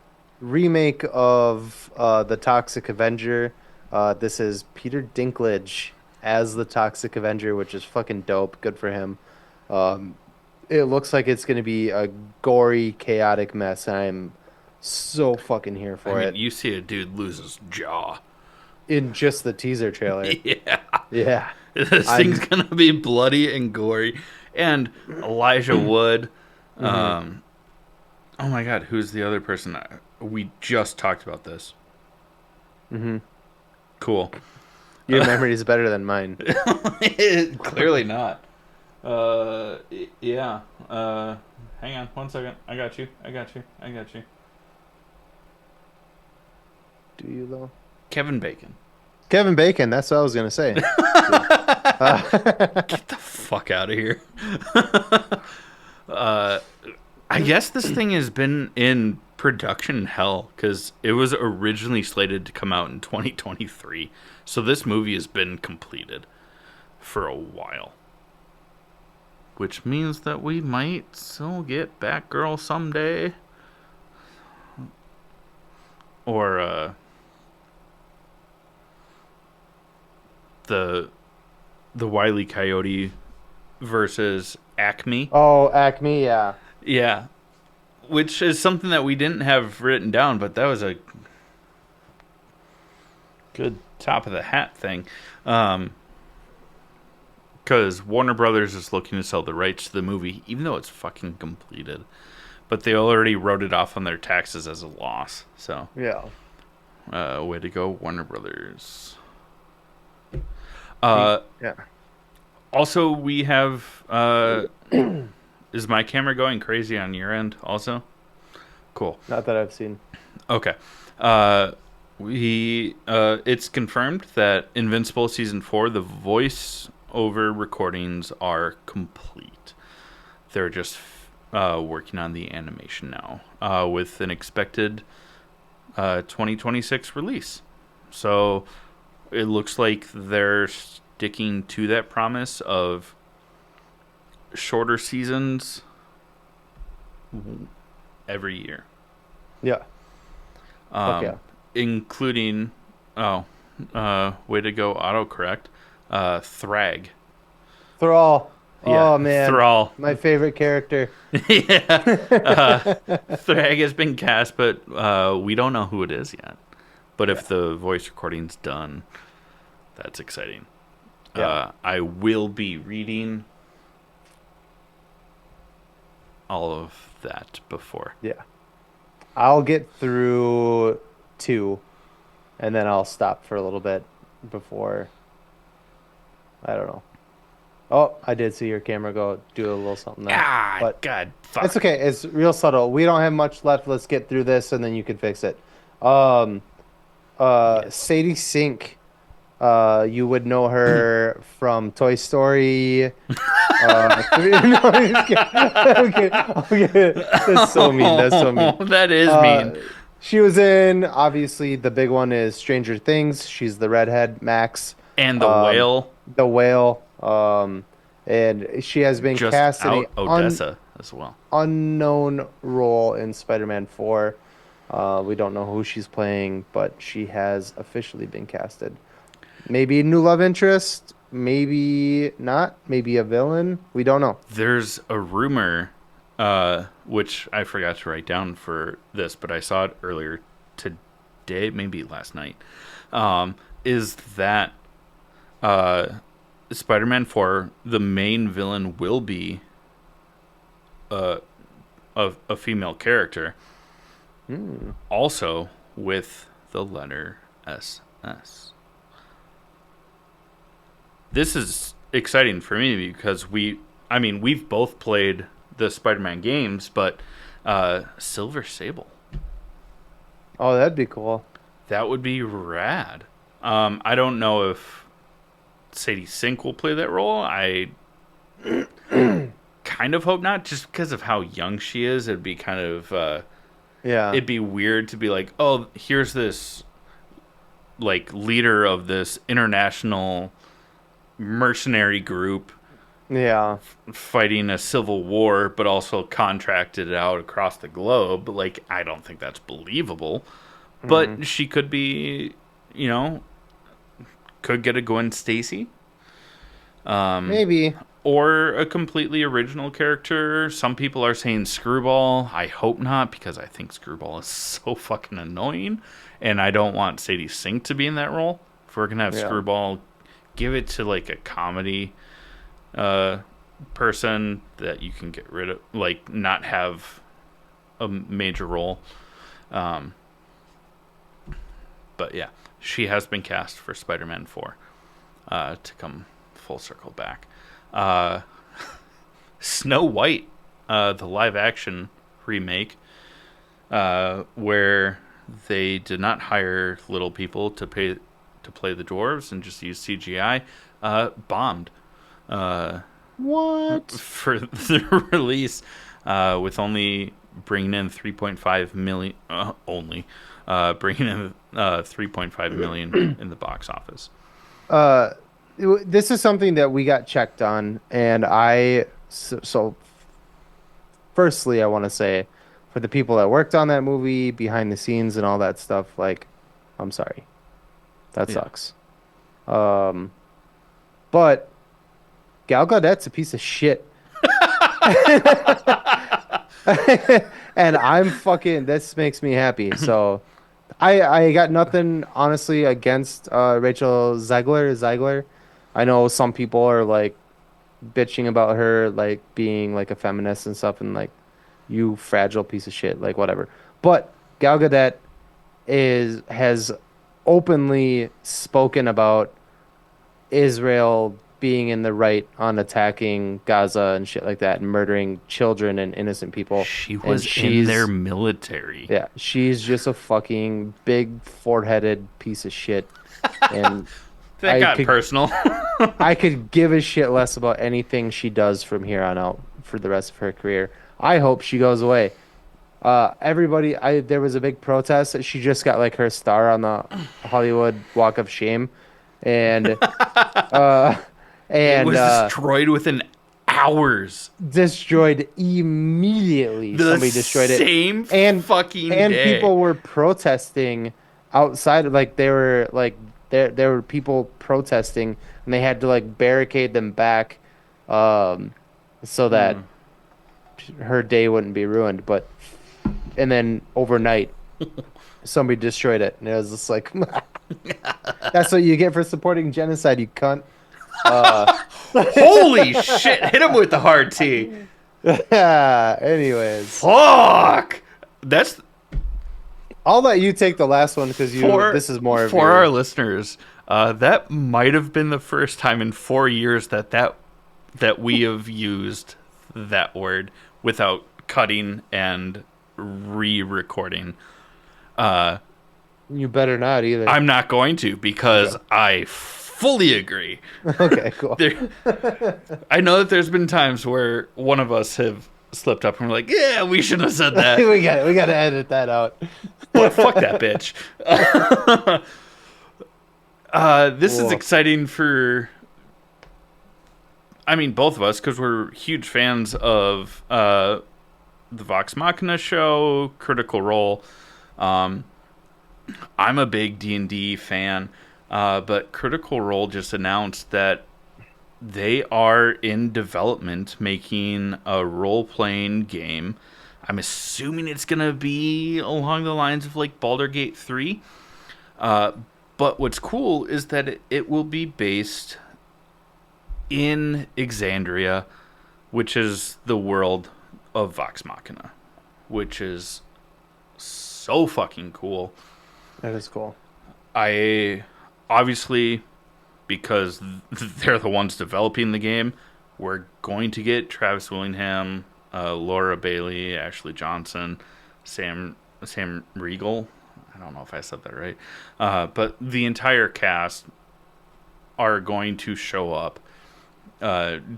remake of The Toxic Avenger, this is Peter Dinklage as the Toxic Avenger, which is fucking dope. Good for him. It looks like it's going to be a gory, chaotic mess, and I'm so fucking here for it. You see a dude lose his jaw. In just the teaser trailer. Yeah. Yeah. This thing's going to be bloody and gory. And Elijah Wood. Mm-hmm. Oh my God, who's the other person? We just talked about this. Mm-hmm. Cool. Your memory is better than mine. Clearly not. Yeah. Hang on 1 second. I got you. Do you, though? Kevin Bacon. Kevin Bacon, that's what I was going to say. Get the fuck out of here. I guess this thing has been in production hell because it was originally slated to come out in 2023. So this movie has been completed for a while. Which means that we might still get Batgirl someday. or the Wile E. Coyote versus Acme. Oh, Acme, yeah. Yeah, which is something that we didn't have written down, but that was a good top of the hat thing. Because Warner Brothers is looking to sell the rights to the movie, even though it's fucking completed. But they already wrote it off on their taxes as a loss. So, Yeah. way to go, Warner Brothers. Yeah. Also, we have. Is my camera going crazy on your end? Also, cool. Not that I've seen. Okay. It's confirmed that Invincible season 4, the voice over recordings are complete. They're just working on the animation now, with an expected 2026 release. So it looks like they're sticking to that promise of shorter seasons every year. Yeah. Yeah. Including, way to go, autocorrect, Thrag. Thrall. Yeah, Oh, man. Thrall. My favorite character. Yeah. Thrag has been cast, but we don't know who it is yet. But if the voice recording's done, that's exciting. Yeah. I will be reading all of that before. Yeah. I'll get through 2, and then I'll stop for a little bit before. I don't know. Oh, I did see your camera go do a little something there. But God, fuck. it's okay. It's real subtle. We don't have much left. Let's get through this, and then you can fix it. Sadie Sink. You would know her from Toy Story. No, I'm just kidding. Okay. That's so mean. That's so mean. That is mean. She was in, obviously, the big one is Stranger Things. She's the redhead, Max. And the whale. The whale. And she has been Just cast in out an Odessa as well. unknown role in Spider-Man 4. We don't know who she's playing, but she has officially been casted. Maybe a new love interest, maybe not, maybe a villain. We don't know. There's a rumor, which I forgot to write down for this, but I saw it earlier today, maybe last night, is that Spider-Man 4, the main villain will be a female character. Also with the letter SS. This is exciting for me because we've both played the Spider-Man games, but Silver Sable. Oh, that'd be cool. That would be rad. I don't know if Sadie Sink will play that role. I kind of hope not, just because of how young she is. It'd be kind of it'd be weird to be like, oh, here's this like leader of this international mercenary group fighting a civil war, but also contracted out across the globe. Like, I don't think that's believable. But she could be, could get a Gwen Stacy. Maybe. Or a completely original character. Some people are saying Screwball. I hope not, because I think Screwball is so fucking annoying. And I don't want Sadie Sink to be in that role. If we're going to have Screwball, give it to like a comedy person that you can get rid of, like not have a major role. But yeah, she has been cast for Spider-Man 4 to come full circle back. Snow White, the live action remake, where they did not hire little people to play the dwarves and just use CGI, bombed. What? For the release, with only bringing in 3.5 million, bringing in 3.5 million in the box office. This is something that we got checked on, and so firstly, I want to say, for the people that worked on that movie, behind the scenes and all that stuff, like, I'm sorry. That Yeah. sucks. But Gal Gadot's a piece of shit. And I'm fucking, this makes me happy. So I got nothing honestly against Rachel Zegler. I know some people are like bitching about her like being like a feminist and stuff and like you fragile piece of shit, like whatever. But Gal Gadot has openly spoken about Israel being in the right on attacking Gaza and shit like that and murdering children and innocent people. She And was in their military. yeah, she's just a fucking big four-headed piece of shit. And That I got could personal. I could give a shit less about anything she does from here on out for the rest of her career. I hope she goes away. Everybody, there was a big protest. She just got like her star on the Hollywood Walk of Shame, and uh, It and was destroyed within hours. destroyed immediately. The Somebody destroyed it, same and fucking and day. people were protesting outside. Like they were like there were people protesting, and they had to like barricade them back, so that her day wouldn't be ruined. But and then overnight, somebody destroyed it, and it was just like, that's what you get for supporting genocide, you cunt. Holy shit! Hit him with the hard T. Anyways, Fuck. That's I'll let you take the last one because this is more of for your... our listeners. That might have been the first time in 4 years that we have used that word without cutting and re-recording. You better not either. I'm not going to because I fully agree. Okay, cool. I know that there's been times where one of us have slipped up and we're like, yeah, we shouldn't have said that. We got to edit that out. But fuck that bitch. This is exciting for, I mean, both of us, because we're huge fans of the Vox Machina show, Critical Role. I'm a big D&D fan, but Critical Role just announced that they are in development making a role-playing game. I'm assuming it's going to be along the lines of like Baldur's Gate 3. But what's cool is that it will be based in Exandria, which is the world of Vox Machina, which is so fucking cool. That is cool. I obviously, because they're the ones developing the game, we're going to get Travis Willingham, Laura Bailey, Ashley Johnson, Sam Riegel. I don't know if I said that right. But the entire cast are going to show up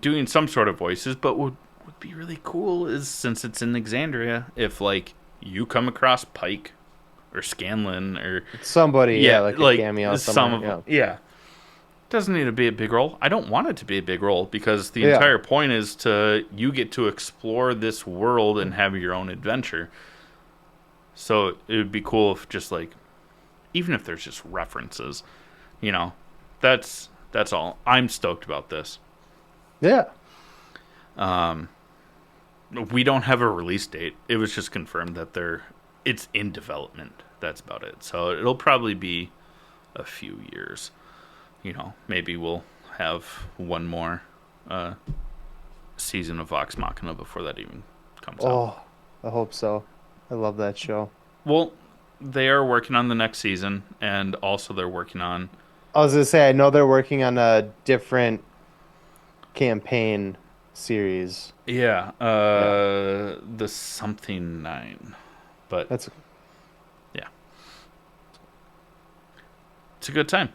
doing some sort of voices. But what would be really cool is, since it's in Exandria, if like you come across Pike or Scanlan or somebody, like a cameo. Some of them, yeah. Doesn't need to be a big role. I don't want it to be a big role because the entire point is you get to explore this world and have your own adventure. So it would be cool if just like, even if there's just references, that's all. I'm stoked about this. Yeah. We don't have a release date. It was just confirmed that it's in development. That's about it. So it'll probably be a few years. Maybe we'll have one more season of Vox Machina before that even comes out. Oh, I hope so. I love that show. Well, they are working on the next season, and also they're working on... I was going to say, I know they're working on a different campaign series. Yeah, the Something 9. But yeah. It's a good time.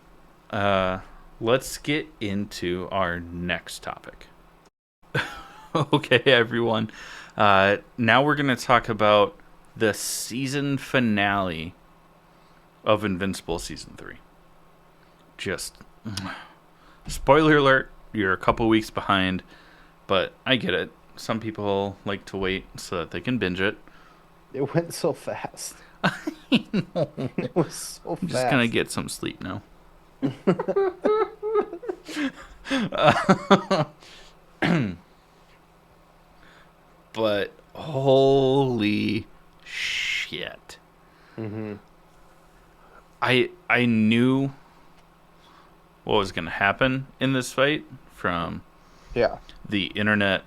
Let's get into our next topic. Okay, everyone. Now we're going to talk about the season finale of Invincible Season 3. Just, spoiler alert, you're a couple weeks behind, but I get it. Some people like to wait so that they can binge it. It went so fast. It was so I'm just gonna fast. get some sleep now. But holy shit. Hmm. I knew what was going to happen in this fight from Yeah. the internet,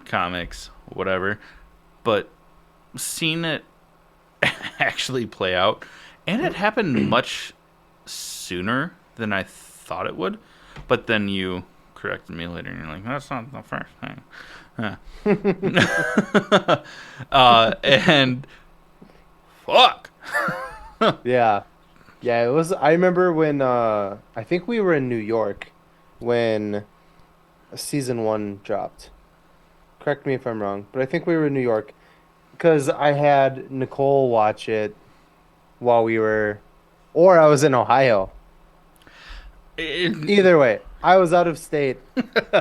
comics, whatever, but seeing it actually play out, and it happened much sooner than I thought it would, but then you corrected me later and you're like, that's not the first thing. Huh. And fuck. Yeah. Yeah, it was. I remember when I think we were in New York when season one dropped. Correct me if I'm wrong, but I think we were in New York because I had Nicole watch it while we were, or I was in Ohio. Either way, I was out of state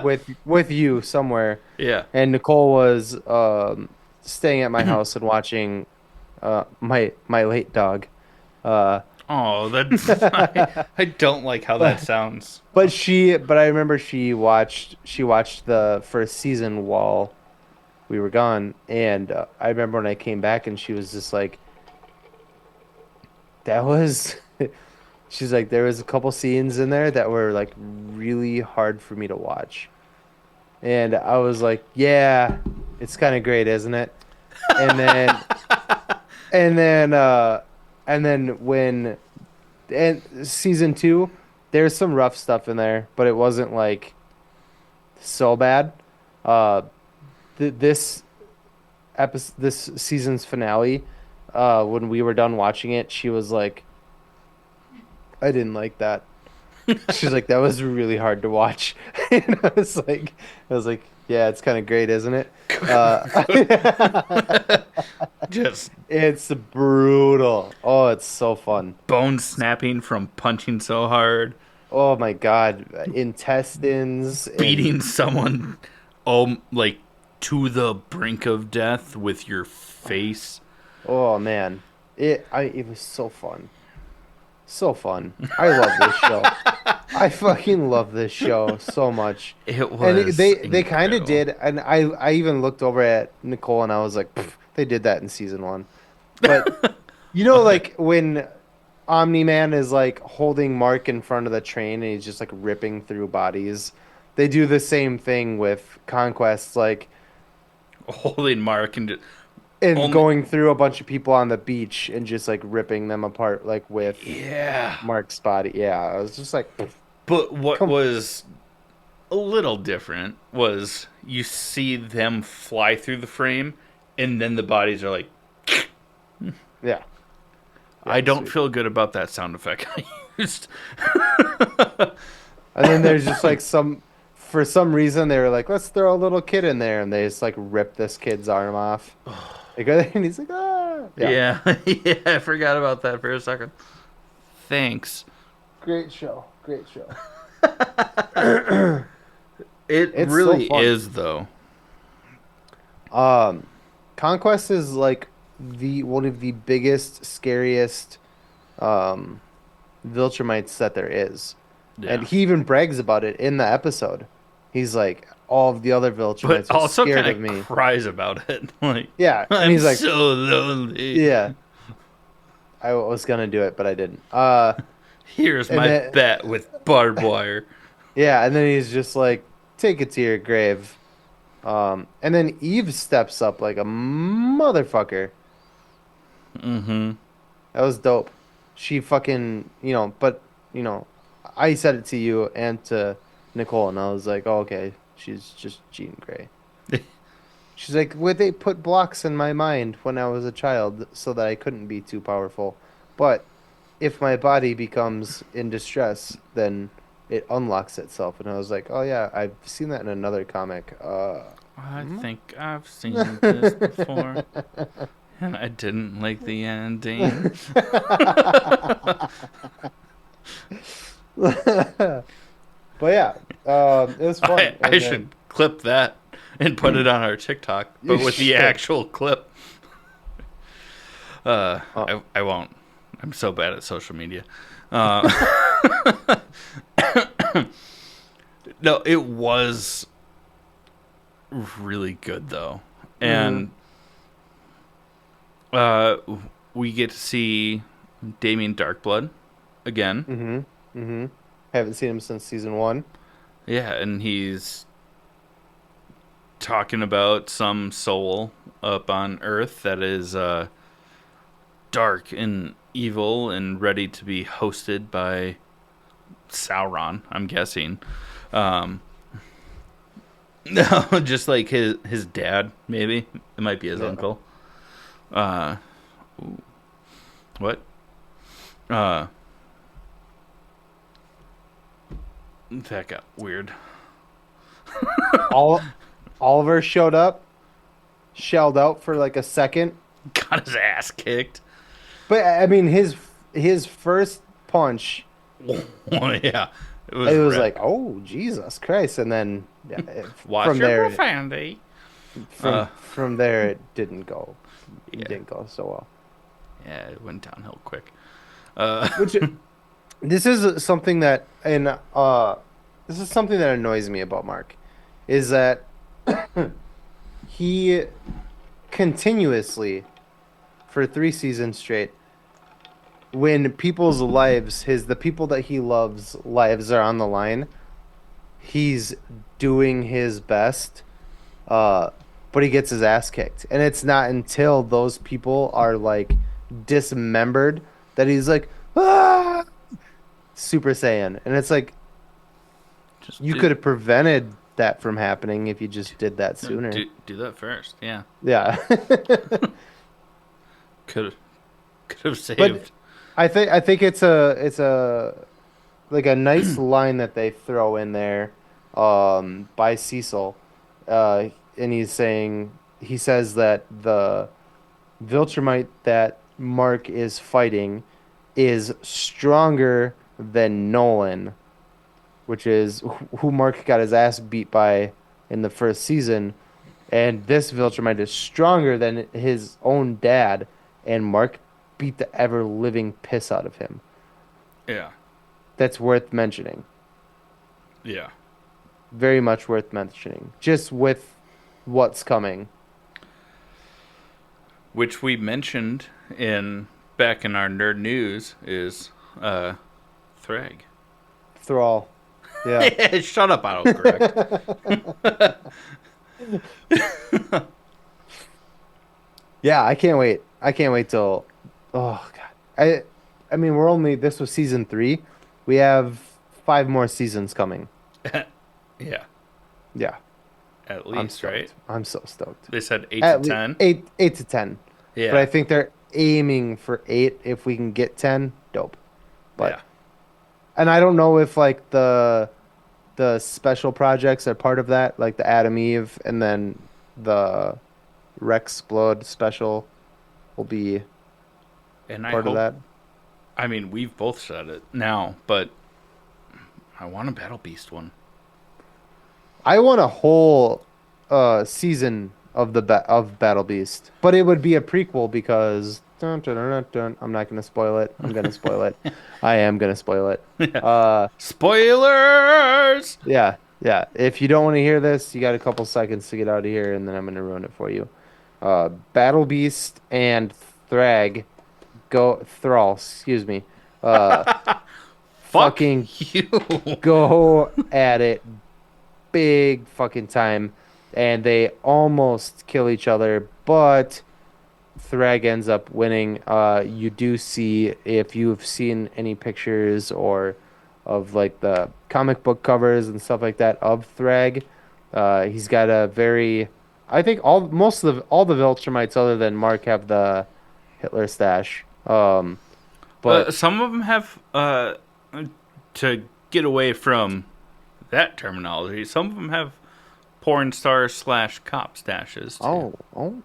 with you somewhere, Yeah. and Nicole was staying at my house and watching my late dog. Uh, Oh, that's I don't like how that but sounds. but I remember she watched the first season while we were gone, and I remember when I came back and she was just like, that was. She's like, there was a couple scenes in there that were like really hard for me to watch. And I was like, yeah, it's kind of great, isn't it? And then and then and then when and season 2, there's some rough stuff in there, but it wasn't like so bad. Uh this this season's finale, when we were done watching it, she was like, I didn't like that. She's like, that was really hard to watch. And I was like, yeah, it's kind of great, isn't it? Just It's brutal. Oh, it's so fun. bone snapping from punching so hard, Oh my God. Intestines and beating someone like to the brink of death with your face. oh man. It was so fun. So fun. I love this show. I fucking love this show so much. It And was they kind of incredible. did, and I even looked over at Nicole and I was like, "Pff, they did that in season 1. But like when Omni Man is like holding Mark in front of the train and he's just like ripping through bodies. They do the same thing with Conquest, like Holding Mark and and only going through a bunch of people on the beach and just like ripping them apart, like with yeah. Mark's body. Yeah, I was just like, "Pff, But what come, was a little different was you see them fly through the frame, and then the bodies are like. yeah." I don't Sweet. feel good about that sound effect I used. And then there's just like for some reason they were like, let's throw a little kid in there, and they just like rip this kid's arm off. And he's like, ah, yeah, Yeah, yeah, I forgot about that for a second. Thanks. great show, great show. It It's so really fun. is, though. Um, Conquest is like the one of the biggest, scariest Viltrumites that there is, and Yeah. he even brags about it in the episode. He's like, all of the other But Viltrumites are also scared kind of of me. cries about it. Like, Yeah, and I'm he's like, so lonely. yeah, I was gonna do it, but I didn't. Here's And my then bet with barbed wire. yeah, and then he's just like, take it to your grave. And then Eve steps up like a motherfucker. Mm-hmm. That was dope. She fucking, but, I said it to you and to Nicole, and I was like, oh, okay, she's just Jean Grey. She's like, well, they put blocks in my mind when I was a child so that I couldn't be too powerful. But if my body becomes in distress, then it unlocks itself. And I was like, oh, yeah, I've seen that in another comic. I think I've seen this before, and I didn't like the ending. But yeah, it was fun. I And should then, clip that and put it on our TikTok, but You with the should. actual clip. Oh. I won't. I'm so bad at social media. Uh, no, it was really good though, Mm-hmm. and uh, we get to see Damien Darkblood again. Mm-hmm. Mm-hmm. Haven't seen him since season 1. Yeah, and he's talking about some soul up on Earth that is dark and evil and ready to be hosted by Sauron, I'm guessing. Um, no, just like his dad, maybe. It might be his Yeah. uncle. Uh, what? Uh, that got weird. All Oliver showed up, shelled out for like a second, Got his ass kicked. but I mean his first punch, Yeah, it was it was red. like, oh Jesus Christ, and then yeah, Watch from your there profanity. from there it didn't go, Yeah, so well. yeah, it went downhill quick. Which this is something that and this is something that annoys me about Mark, is that he continuously for 3 seasons straight, when people's lives, the people that he loves lives are on the line, he's doing his best, uh but he gets his ass kicked, and it's not until those people are like dismembered that he's like, ah! Super Saiyan, and it's like, Just you could have prevented that from happening if you just did that sooner. do that first. Yeah, Yeah. could have But saved. I think it's a like a nice line that they throw in there, by Cecil, and he says that the Viltrumite that Mark is fighting is stronger than Nolan, which is who Mark got his ass beat by in the first season, and this Viltrumite is stronger than his own dad, and Mark beat the ever living piss out of him. Yeah, That's worth mentioning. yeah. Very much worth mentioning. Just with what's coming. Which we mentioned in back in our nerd news is Thrag. Thrall. Yeah. Shut up, autocorrect. Yeah, I can't wait. I can't wait till, oh God. I mean, this was season 3. We have 5 more seasons coming. Yeah, Yeah. at I'm least, right? stoked. I'm so stoked. They said 8 to At least 10. 8 to 10. But I Yeah, think they're aiming for 8. If we can get 10, dope. But yeah. and I don't know if like the special projects are part of that, like the Adam Eve, and then the Rex Blood special will be And I part of hope. that. I mean, we've both said it now, but I want a Battle Beast one. I want a whole season of of Battle Beast, but it would be a prequel because dun, dun, dun, dun, dun. I'm not gonna spoil it. I'm gonna spoil it. I am gonna spoil it. Spoilers. Yeah, yeah. If you don't want to hear this, you got a couple seconds to get out of here, and then I'm gonna ruin it for you. Battle Beast and Thrall, excuse me. Uh, Fuck fucking you. go at it big fucking time, and they almost kill each other, but Thrag ends up winning. You do see, if you've seen any pictures or of like the comic book covers and stuff like that of Thrag, he's got a very, I think all the Viltrumites other than Mark have the Hitler stash. But Some of them have to get away from that terminology. Some of them have porn star / cop stashes too. oh,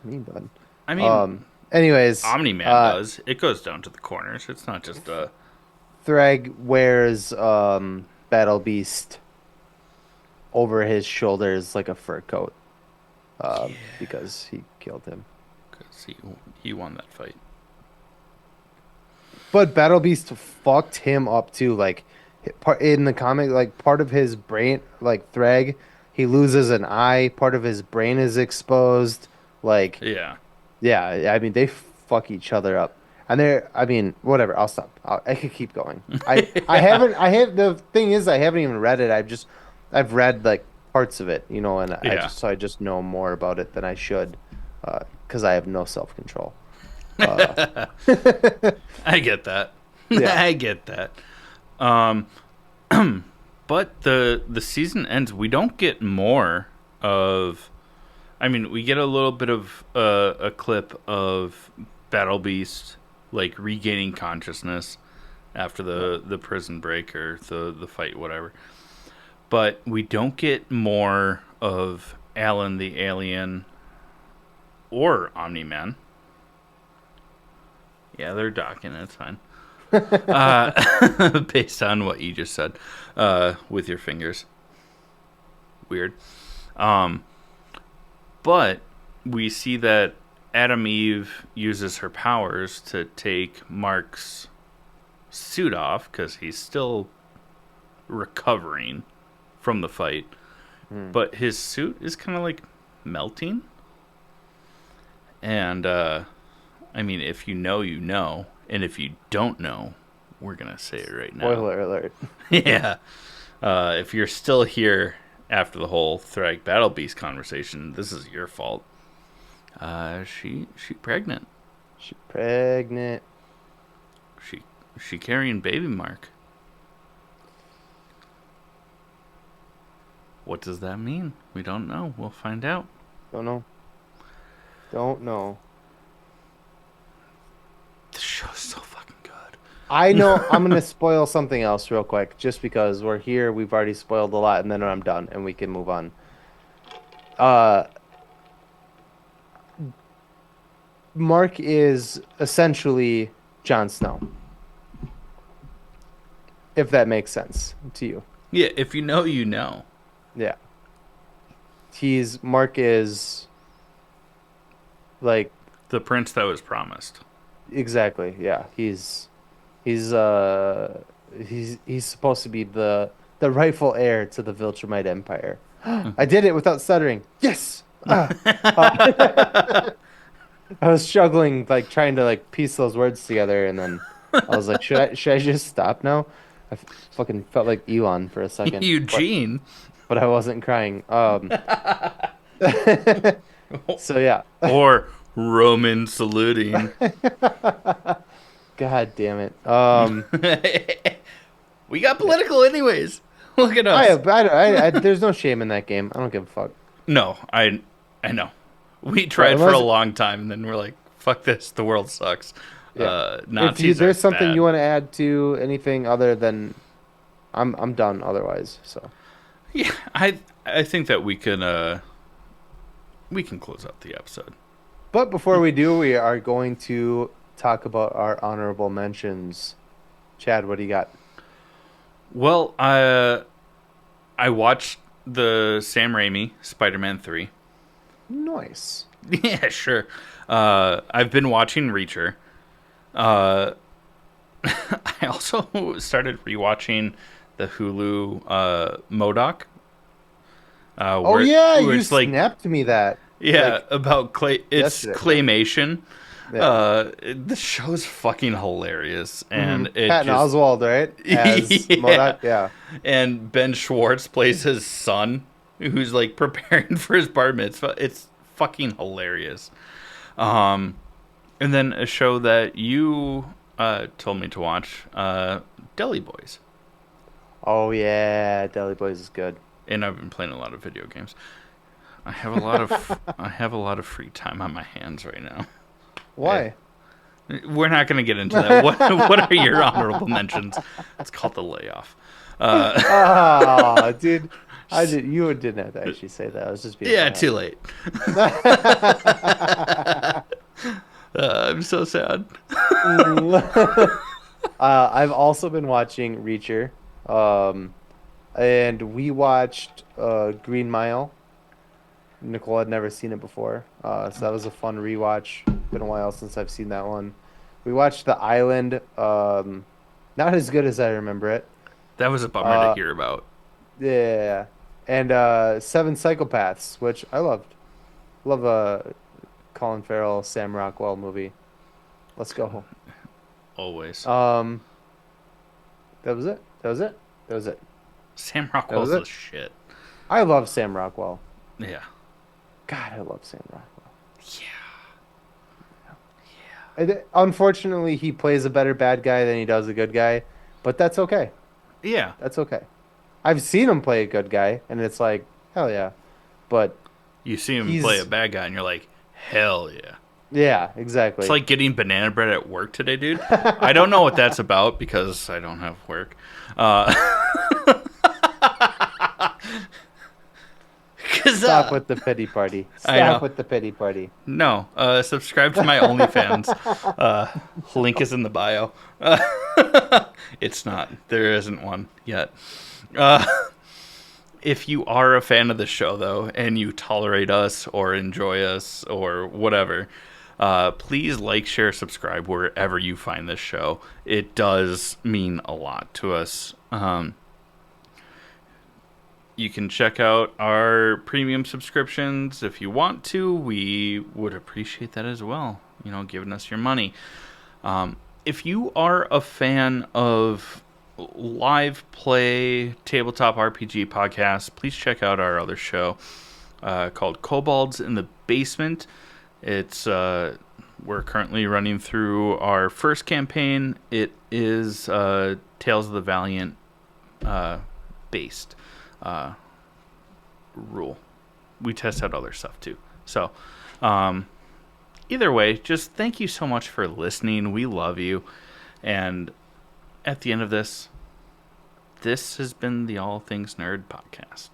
me bud. I mean, Anyways, Omni Man does. It goes down to the corners. It's not just Thrag wears Battle Beast over his shoulders like a fur coat, because he killed him. because he won that fight. But Battle Beast fucked him up too. Like in the comic, like part of his brain, like Thrag, he loses an eye. Part of his brain is exposed. Like, Yeah. yeah, I mean they fuck each other up. And they're, I mean, whatever. I'll stop. I could keep going. I haven't. I have the thing is I haven't even read it. I've read like parts of it, you know, and Yeah. I just know more about it than I should, because I have no self control. I get that. Yeah. I get that. But the season ends. We don't get more of. I mean, we get a little bit of a clip of Battle Beast like regaining consciousness after the prison break or the fight, whatever. But we don't get more of Alan the alien or Omni-Man. Yeah, they're docking. It's fine. Based on what you just said with your fingers. Weird. But we see that Adam Eve uses her powers to take Mark's suit off because he's still recovering from the fight. But his suit is kind of like melting. And, I mean, if you know, you know. And if you don't know, we're going to say it right now. Spoiler alert. Yeah. If you're still here after the whole Thrag Battle Beast conversation, this is your fault. She pregnant. She pregnant. She carrying baby Mark. What does that mean? We don't know. We'll find out. Don't know. Don't know. This show's so fucking good. I know I'm gonna spoil something else real quick, just because we're here. We've already spoiled a lot, and then I'm done, and we can move on. Mark is essentially Jon Snow, if that makes sense to you. Yeah, if you know, you know. Yeah. Mark is like The prince that was promised. exactly, yeah. He's supposed to be the rightful heir to the Viltrumite Empire. I did it without stuttering. Yes. I was struggling, like trying to like piece those words together, and then I was like, should I just stop now? I fucking felt like Elon for a second. Eugene. But I wasn't crying. So yeah. Or Roman saluting. God damn it. We got political anyways. Look at us. There's no shame in that game. I don't give a fuck. No, I know. We tried for a long time, and then we're like, fuck this. The world sucks. Yeah. Nazis there's are something bad. you want to add to anything other than I'm done otherwise. So Yeah, I think that we can close out the episode. but before we do, we are going to talk about our honorable mentions. Chad, what do you got? Well, I watched the Sam Raimi Spider-Man 3. Nice. Yeah, sure. I've been watching Reacher. I also started rewatching the Hulu MODOK. Oh yeah, you it's like, snapped me that. yeah, about it's yesterday. claymation. Yeah. The show's fucking hilarious, and it Patton just, Oswalt, right? As Yeah. MODOK? Yeah. and Ben Schwartz plays his son, who's like preparing for his bar mitzvah. It's fucking hilarious. And then a show that you told me to watch, Deli Boys, Oh yeah, Deli Boys is good. and I've been playing a lot of video games. I have a lot of free time on my hands right now. Why? We're not going to get into that. What are your honorable mentions? It's called the layoff. Oh, dude. You didn't have to actually say that. I was just being Yeah, bad. too late. I'm so sad. I've also been watching Reacher. And we watched Green Mile. Nicole had never seen it before, so that was a fun rewatch. Been a while since I've seen that one. We watched The Island. Not as good as I remember it. That was a bummer to Uh, hear about. yeah, and Seven Psychopaths, which I loved. Love a Colin Farrell, Sam Rockwell movie. Let's go. Always. Um, that was it. That was it. That was it. Sam That was Rockwell's it. the shit. I love Sam Rockwell. Yeah. God, I love Sam Rockwell. Yeah. Unfortunately, he plays a better bad guy than he does a good guy, but that's okay. Yeah. That's okay. I've seen him play a good guy, and it's like, hell yeah. But You see him he's, play a bad guy, and you're like, hell yeah. yeah, exactly. It's like getting banana bread at work today, dude. I don't know what that's about because I don't have work. Stop with the pity party. I know. Stop with the pity party. No, subscribe to my OnlyFans. Link is in the bio. It's not. There isn't one yet. If you are a fan of the show, though, and you tolerate us or enjoy us or whatever, please like, share, subscribe wherever you find this show. It does mean a lot to us. You can check out our premium subscriptions if you want to. We would appreciate that as well. You know, giving us your money. If you are a fan of live play tabletop RPG podcasts, please check out our other show called Kobolds in the Basement. It's we're currently running through our first campaign. It is Tales of the Valiant based rule. We test out other stuff too. So either way, just thank you so much for listening. We love you. And at the end of this has been the All Things Nerd podcast.